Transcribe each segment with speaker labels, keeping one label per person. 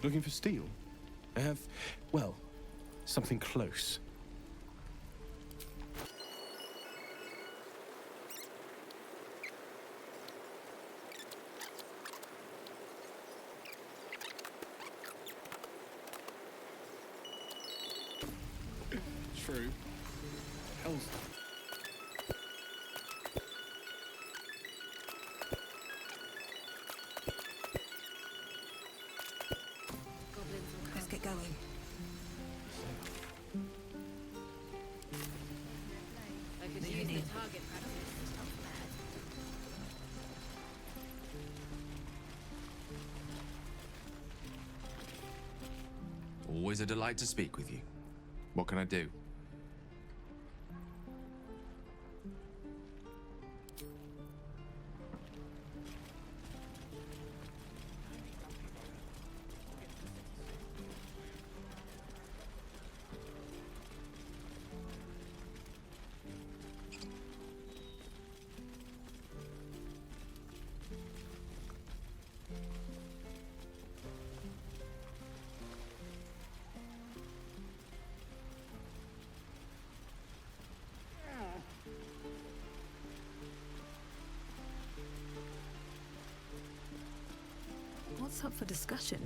Speaker 1: Looking for steel? I have, well, something close. True. Hell's...
Speaker 2: Let's get going.
Speaker 3: I could use the target practice.
Speaker 4: Always a delight to speak with you. What can I do?
Speaker 2: What's up for discussion?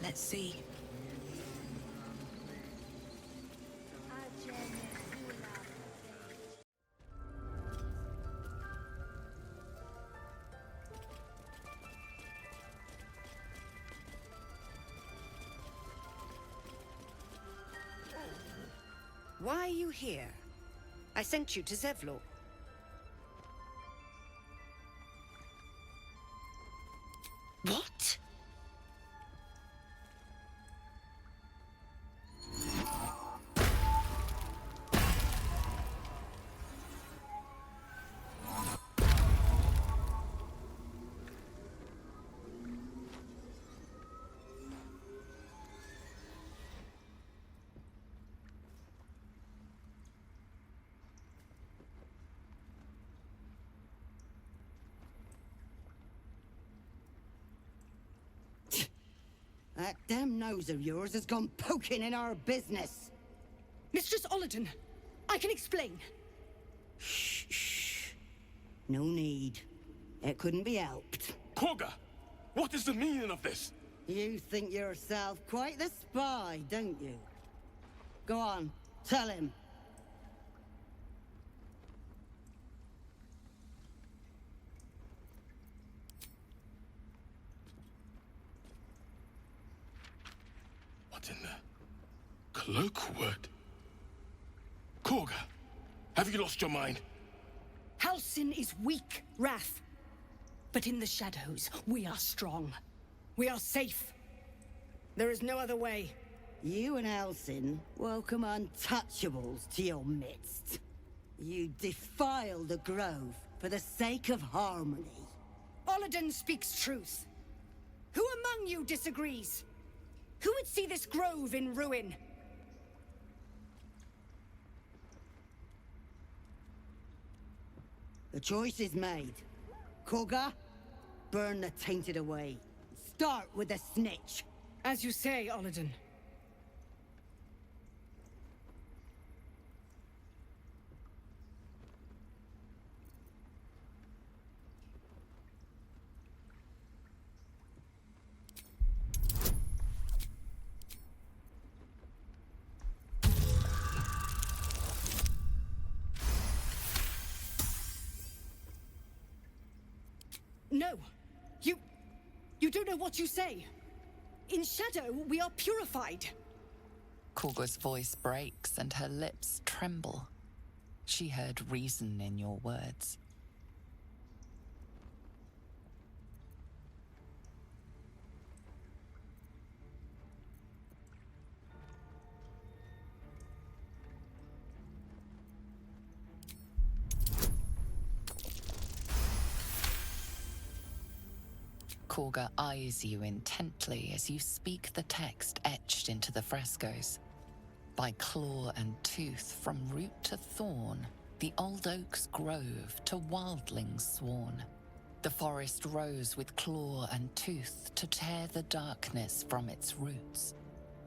Speaker 2: Let's see.
Speaker 5: Why are you here? I sent you to Zevlor. What? That damn nose of yours has gone poking in our business.
Speaker 6: Mistress Ollerton, I can explain.
Speaker 5: Shh. No need. It couldn't be helped.
Speaker 1: Korga! What is the meaning of this?
Speaker 5: You think yourself quite the spy, don't you? Go on, tell him.
Speaker 1: What in the... cloak word? Korga, have you lost your mind?
Speaker 6: Halsin is weak, Wrath. But in the shadows, we are strong. We are safe. There is no other way.
Speaker 5: You and Halsin welcome untouchables to your midst. You defile the grove for the sake of harmony.
Speaker 6: Ollerton speaks truth. Who among you disagrees? Who would see this grove in ruin?
Speaker 5: The choice is made. Korga, burn the tainted away. Start with the snitch.
Speaker 6: As you say, Ollerton. No! You don't know what you say. In shadow, we are purified.
Speaker 7: Korga's voice breaks and her lips tremble. She heard reason in your words. Korga eyes you intently as you speak the text etched into the frescoes. By claw and tooth, from root to thorn, The old oak's grove to wildlings sworn. The forest rose with claw and tooth to tear the darkness from its roots.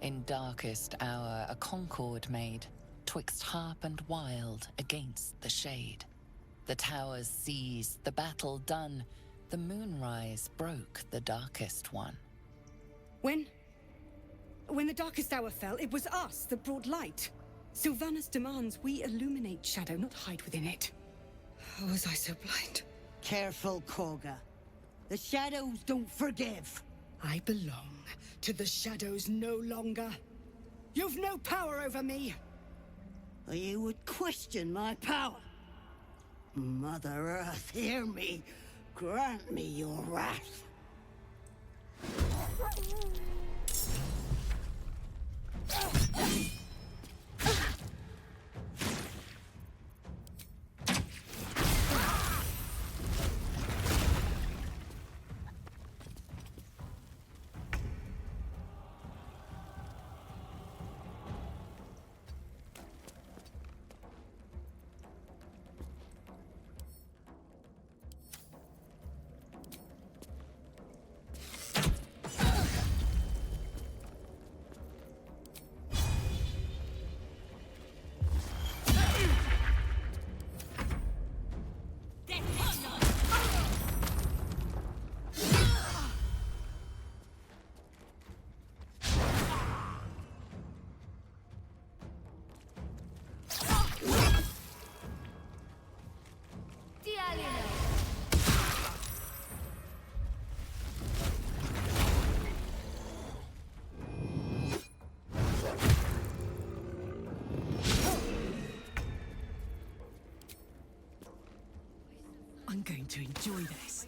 Speaker 7: In darkest hour a concord made, twixt harp and wild against the shade. The towers seized, the battle done, the moonrise broke the darkest one.
Speaker 6: When the darkest hour fell, it was us that brought light. Sylvanas demands we illuminate shadow, not hide within it. How was I so blind?
Speaker 5: Careful, Korga. The shadows don't forgive.
Speaker 6: I belong to the shadows no longer. You've no power over me.
Speaker 5: Or you would question my power. Mother Earth, hear me. Grant me your wrath.
Speaker 2: I'm going to enjoy this.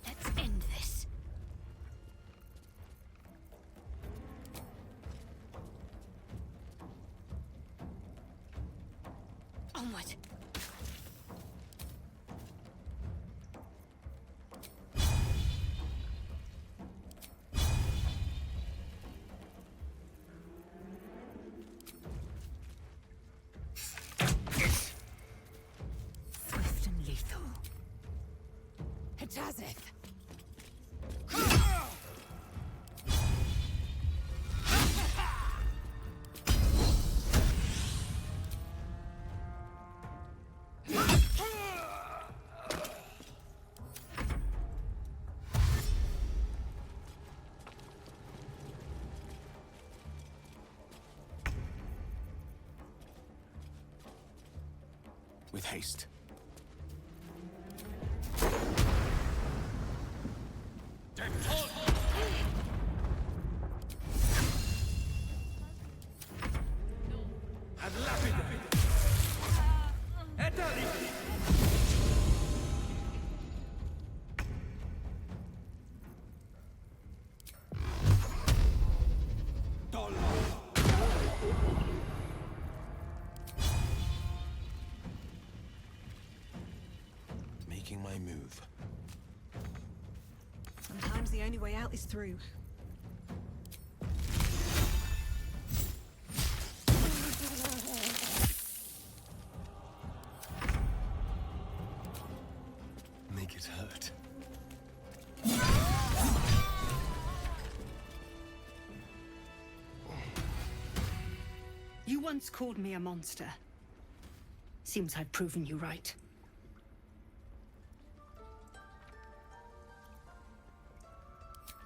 Speaker 2: Let's end this. Onward. Swift and lethal. Hatazeth.
Speaker 1: With haste. Making my move.
Speaker 2: Sometimes the only way out is through.
Speaker 1: Make it hurt.
Speaker 6: You once called me a monster. Seems I've proven you right.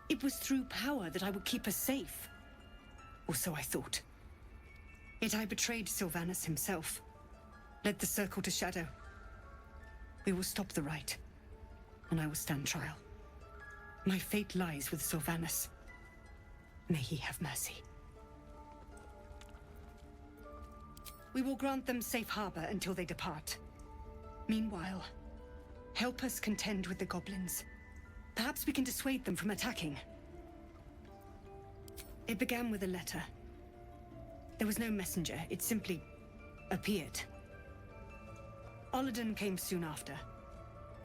Speaker 6: It was through power that I would keep us safe. Or so I thought. Yet I betrayed Sylvanas himself. Led the circle to shadow. We will stop the rite. And I will stand trial. My fate lies with Sylvanas. May he have mercy. We will grant them safe harbor until they depart. Meanwhile, help us contend with the goblins. Perhaps we can dissuade them from attacking. It began with a letter. There was no messenger, it simply appeared. Olladin came soon after.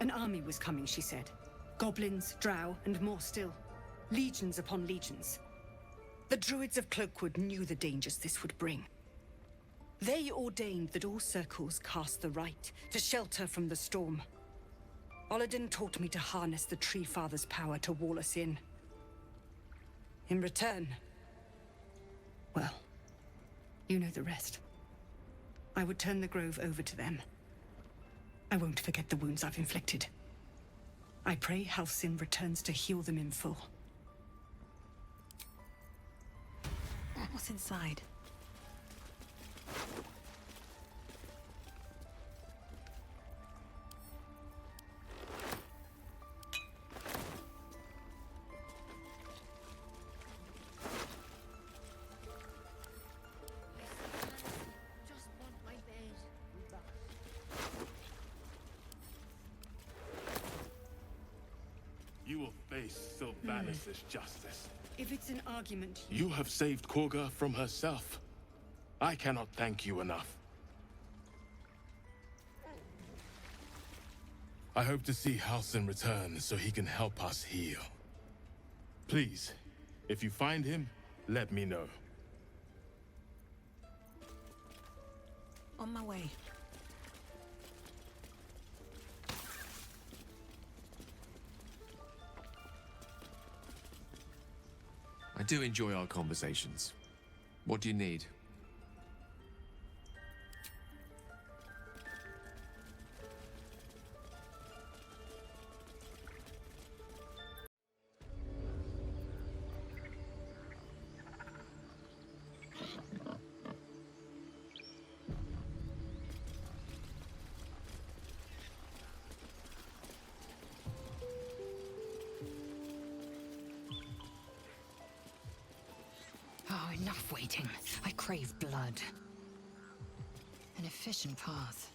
Speaker 6: An army was coming, she said. Goblins, drow, and more still. Legions upon legions. The druids of Cloakwood knew the dangers this would bring. They ordained that all circles cast the rite to shelter from the storm. Olodin taught me to harness the Tree Father's power to wall us in. In return, well, you know the rest. I would turn the grove over to them. I won't forget the wounds I've inflicted. I pray Halcyon returns to heal them in full.
Speaker 2: What's inside?
Speaker 3: Just want my bed.
Speaker 8: You will face Sylvanas' justice.
Speaker 6: If it's an argument,
Speaker 8: You have saved Korga from herself. I cannot thank you enough. I hope to see Halcyon return so he can help us heal. Please, if you find him, let me know.
Speaker 2: On my way.
Speaker 4: I do enjoy our conversations. What do you need?
Speaker 9: Oh, enough waiting. I crave blood. An efficient path.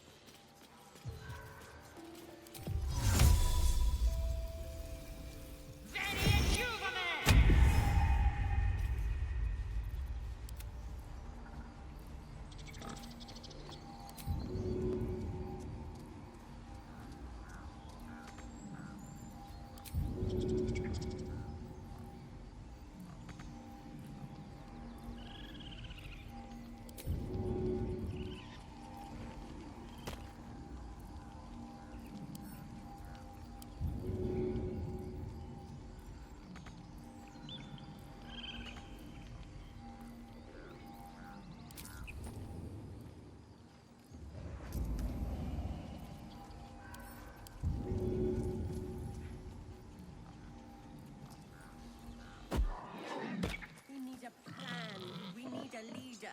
Speaker 2: We need a plan. We need a leader.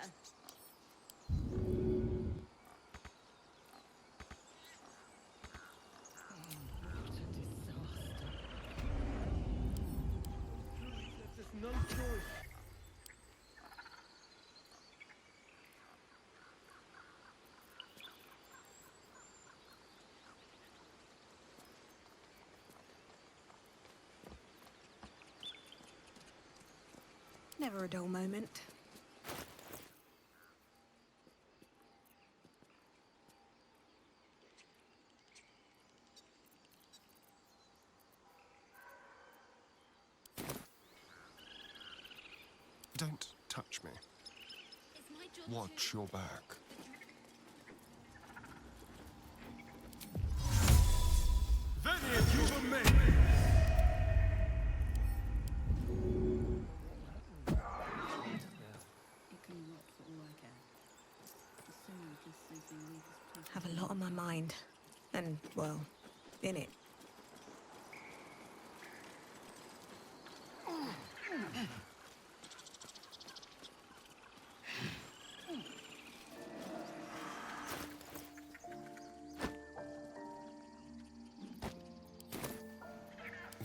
Speaker 8: No choice.
Speaker 2: Never a dull moment.
Speaker 10: Don't touch me.
Speaker 3: It's my job
Speaker 10: Watch your back.
Speaker 2: Have a lot on my mind. And, well, in it.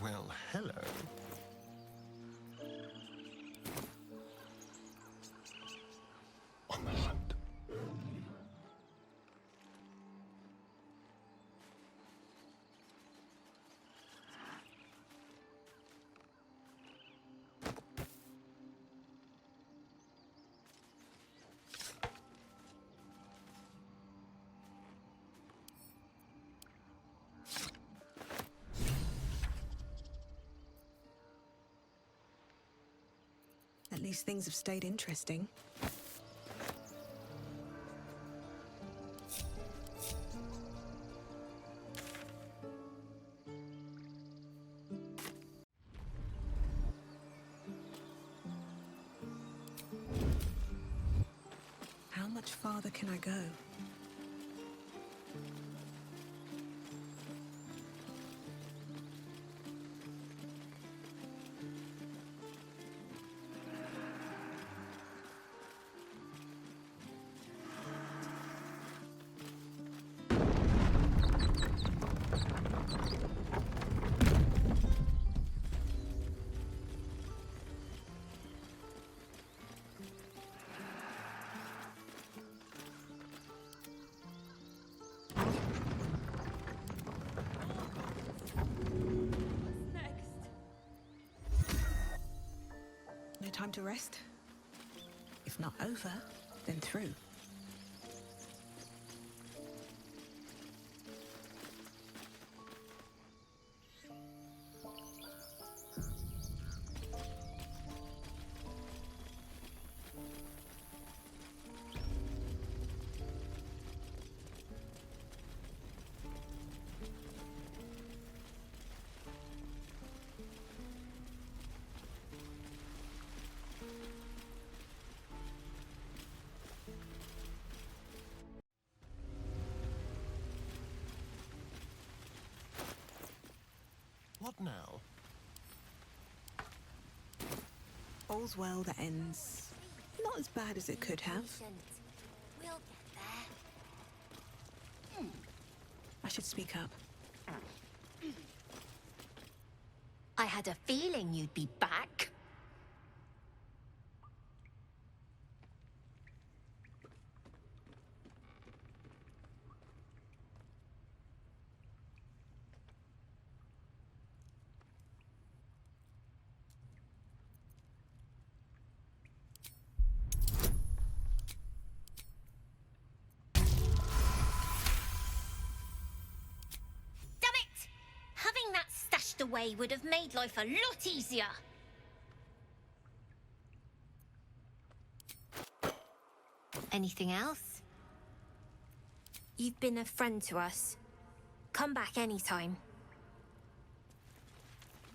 Speaker 10: Well, hello. On the hunt.
Speaker 2: At least things have stayed interesting. How much farther can I go? No time to rest? If not over, then through.
Speaker 10: What now?
Speaker 2: All's well that ends not as bad as it could have.
Speaker 3: We'll get there.
Speaker 2: I should speak up.
Speaker 3: I had a feeling you'd be back. Having that stashed away would have made life a lot easier. Anything else? You've been a friend to us. Come back anytime.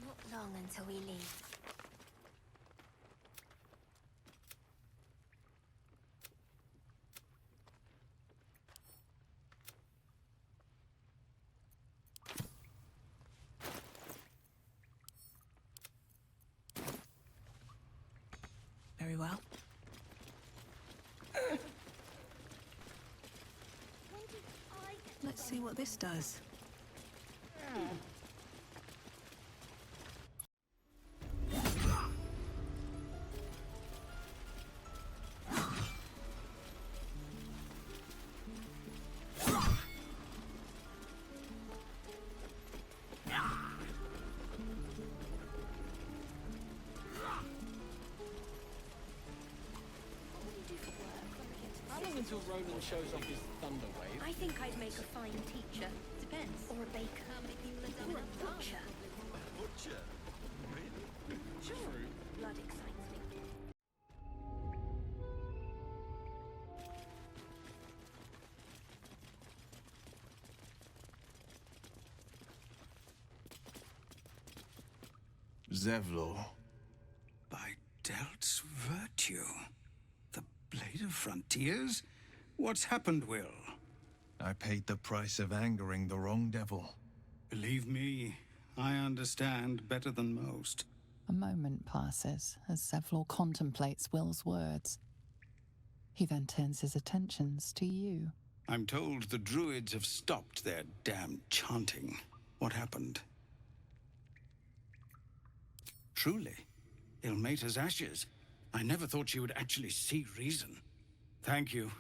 Speaker 3: Not long until we leave.
Speaker 2: Very well. Let's see what this does.
Speaker 1: Until Roland shows off his thunder wave.
Speaker 11: I think I'd make a fine teacher. Depends. Or a baker. Or a butcher.
Speaker 10: Butcher? Really?
Speaker 11: Sure. Blood excites me.
Speaker 12: Zevlor. By Delt's virtue. The Blade of Frontiers? What's happened, Will?
Speaker 13: I paid the price of angering the wrong devil.
Speaker 12: Believe me, I understand better than most.
Speaker 7: A moment passes as Zevlor contemplates Will's words. He then turns his attentions to you.
Speaker 12: I'm told the druids have stopped their damned chanting. What happened? Truly, Ilmater's ashes. I never thought she would actually see reason. Thank you.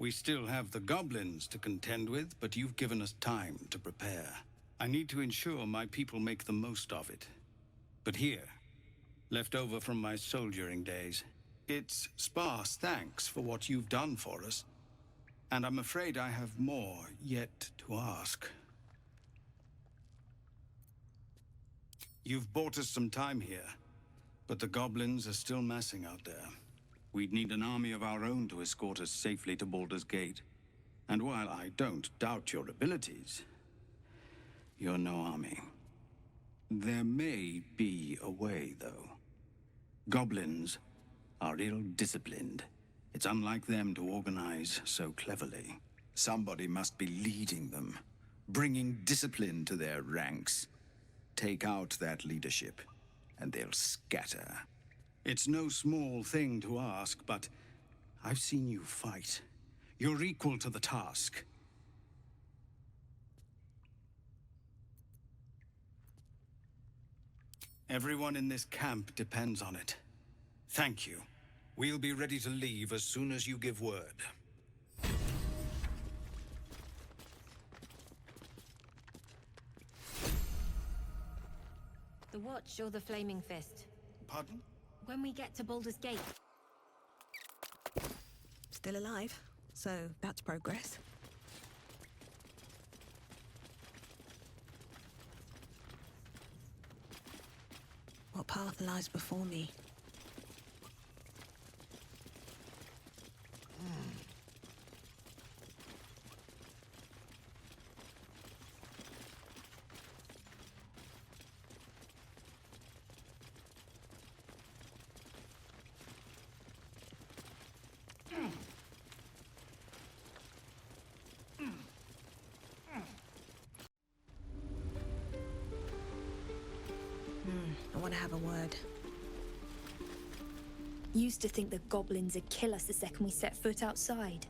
Speaker 12: We still have the goblins to contend with, but you've given us time to prepare. I need to ensure my people make the most of it. But here, left over from my soldiering days, it's sparse thanks for what you've done for us. And I'm afraid I have more yet to ask. You've bought us some time here. But the goblins are still massing out there. We'd need an army of our own to escort us safely to Baldur's Gate. And while I don't doubt your abilities, you're no army. There may be a way, though. Goblins are ill-disciplined. It's unlike them to organize so cleverly. Somebody must be leading them, bringing discipline to their ranks. Take out that leadership, and they'll scatter. It's no small thing to ask, but I've seen you fight. You're equal to the task. Everyone in this camp depends on it. Thank you. We'll be ready to leave as soon as you give word.
Speaker 3: The Watch or the Flaming Fist?
Speaker 12: Pardon?
Speaker 3: When we get to Baldur's Gate.
Speaker 2: Still alive, so that's progress. What path lies before me? I want to have a word.
Speaker 11: Used to think the goblins would kill us the second we set foot outside.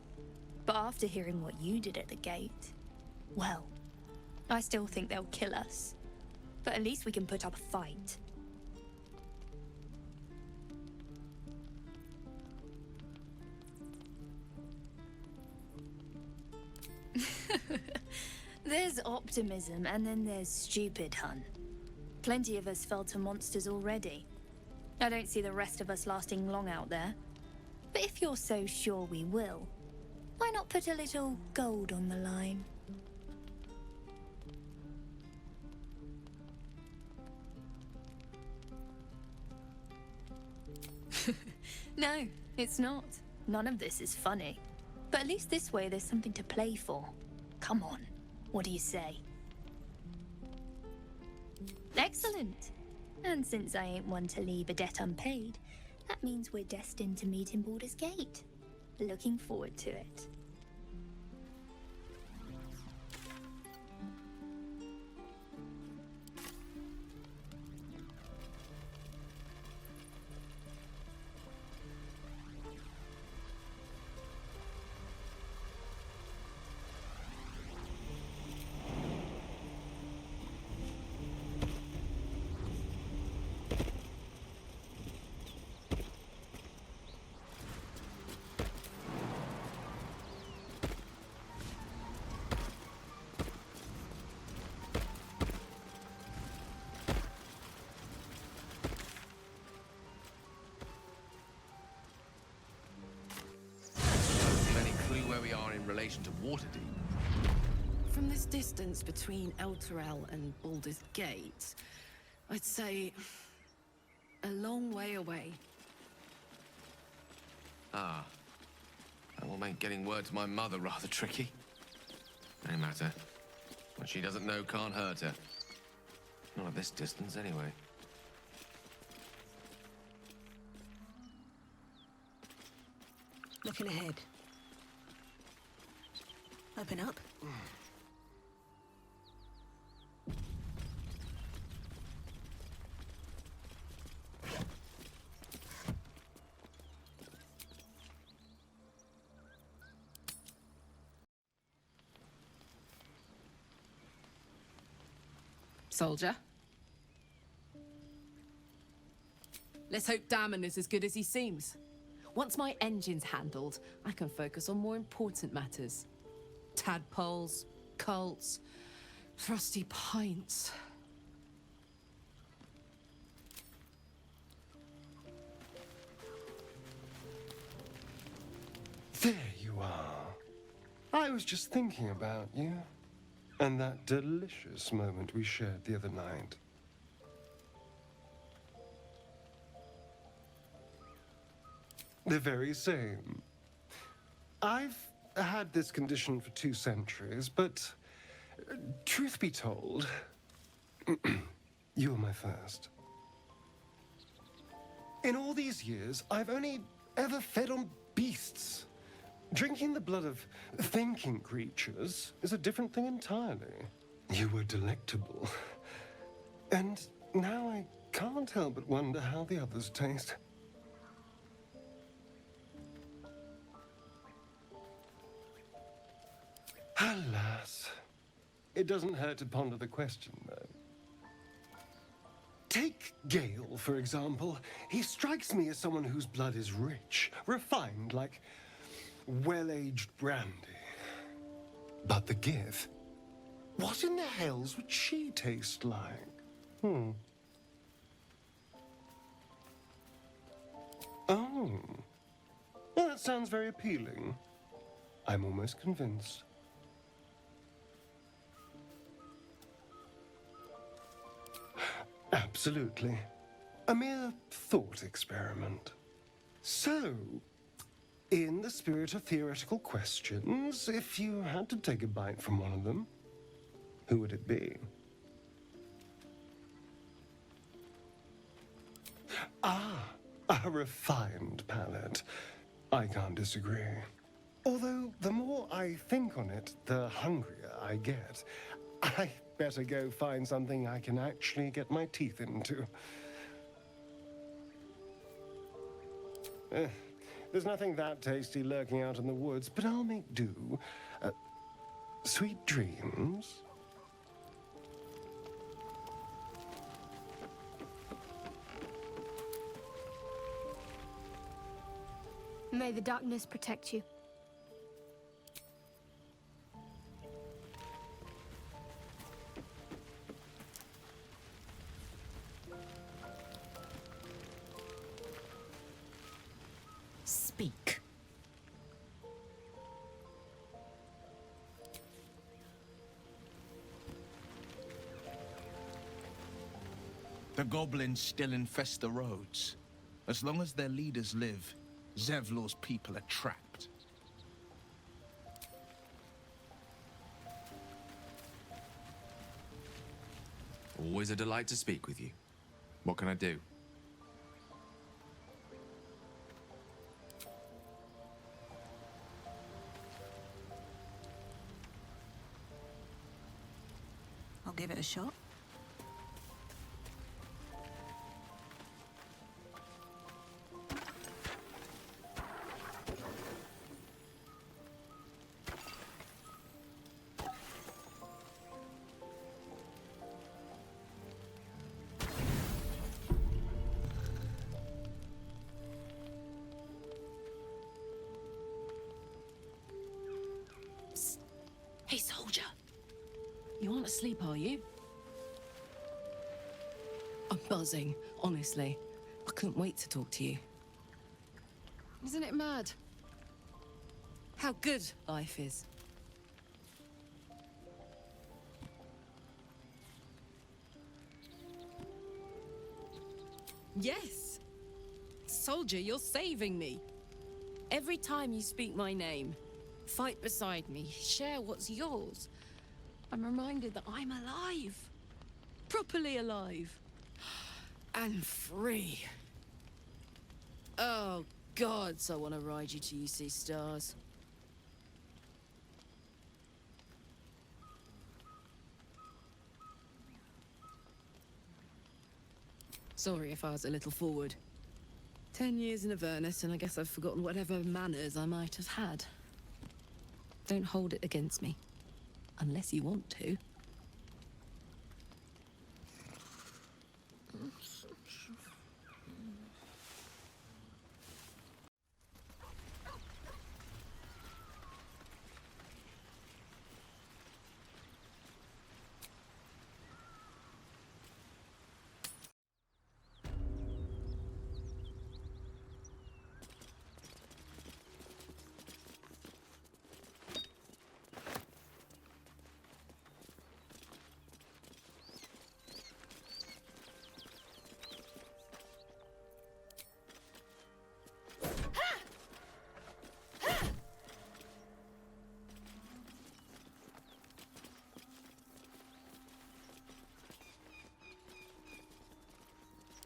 Speaker 11: But after hearing what you did at the gate, well, I still think they'll kill us. But at least we can put up a fight. There's optimism, and then there's stupid, hun. Plenty of us fell to monsters already. I don't see the rest of us lasting long out there. But if you're so sure we will, why not put a little gold on the line? No, it's not. None of this is funny. But at least this way there's something to play for. Come on, what do you say? Excellent. And since I ain't one to leave a debt unpaid, that means we're destined to meet in Baldur's Gate. Looking forward to it.
Speaker 4: Relation to Waterdeep.
Speaker 14: From this distance between Elturel and Baldur's Gate, I'd say a long way away.
Speaker 4: Ah. That will make getting word to my mother rather tricky. No matter. What she doesn't know can't hurt her. Not at this distance, anyway.
Speaker 2: Looking ahead. Open up.
Speaker 14: Soldier. Let's hope Damon is as good as he seems. Once my engine's handled, I can focus on more important matters. Tadpoles, cults, frosty pints.
Speaker 15: There you are. I was just thinking about you. And that delicious moment we shared the other night. The very same. I've had this condition for 2 centuries, but truth be told, you were my first. In all these years, I've only ever fed on beasts. Drinking the blood of thinking creatures is a different thing entirely. You were delectable. And now I can't help but wonder how the others taste. Alas. It doesn't hurt to ponder the question, though. Take Gale, for example. He strikes me as someone whose blood is rich, refined, like well-aged brandy. But the Gith? What in the hells would she taste like? Oh. Well, that sounds very appealing. I'm almost convinced. Absolutely. A mere thought experiment. So, in the spirit of theoretical questions, if you had to take a bite from one of them, who would it be? Ah, a refined palate. I can't disagree. Although, the more I think on it, the hungrier I get. I better go find something I can actually get my teeth into. There's nothing that tasty lurking out in the woods, but I'll make do. Sweet dreams.
Speaker 3: May the darkness protect you.
Speaker 9: Speak.
Speaker 13: The goblins still infest the roads. As long as their leaders live, Zevlor's people are trapped.
Speaker 4: Always a delight to speak with you. What can I do?
Speaker 2: I'll give it a shot.
Speaker 14: Hey, soldier. You aren't asleep, are you? I'm buzzing, honestly. I couldn't wait to talk to you. Isn't it mad? How good life is. Yes! Soldier, you're saving me. Every time you speak my name, fight beside me, share what's yours, I'm reminded that I'm alive. Properly alive. And free. Oh, gods, I want to ride you till you see stars. Sorry if I was a little forward. 10 years in Avernus, and I guess I've forgotten whatever manners I might have had. Don't hold it against me. Unless you want to.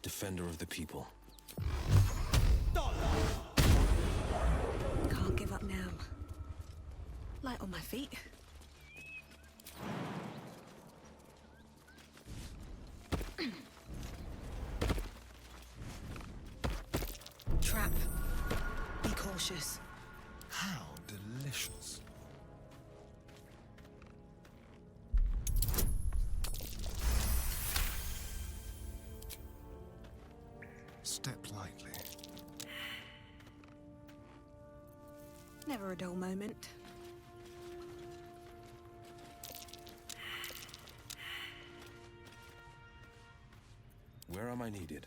Speaker 1: defender of the people.
Speaker 2: Can't give up now. Light on my feet. Trap. Be cautious.
Speaker 10: How delicious. Step lightly.
Speaker 2: Never a dull moment.
Speaker 1: Where am I needed?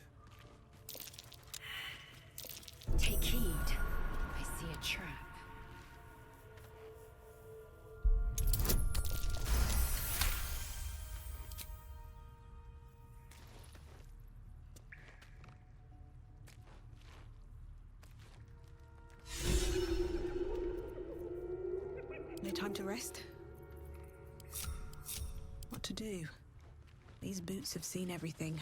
Speaker 9: Take heed. I see a trap.
Speaker 2: No time to rest? What to do? These boots have seen everything.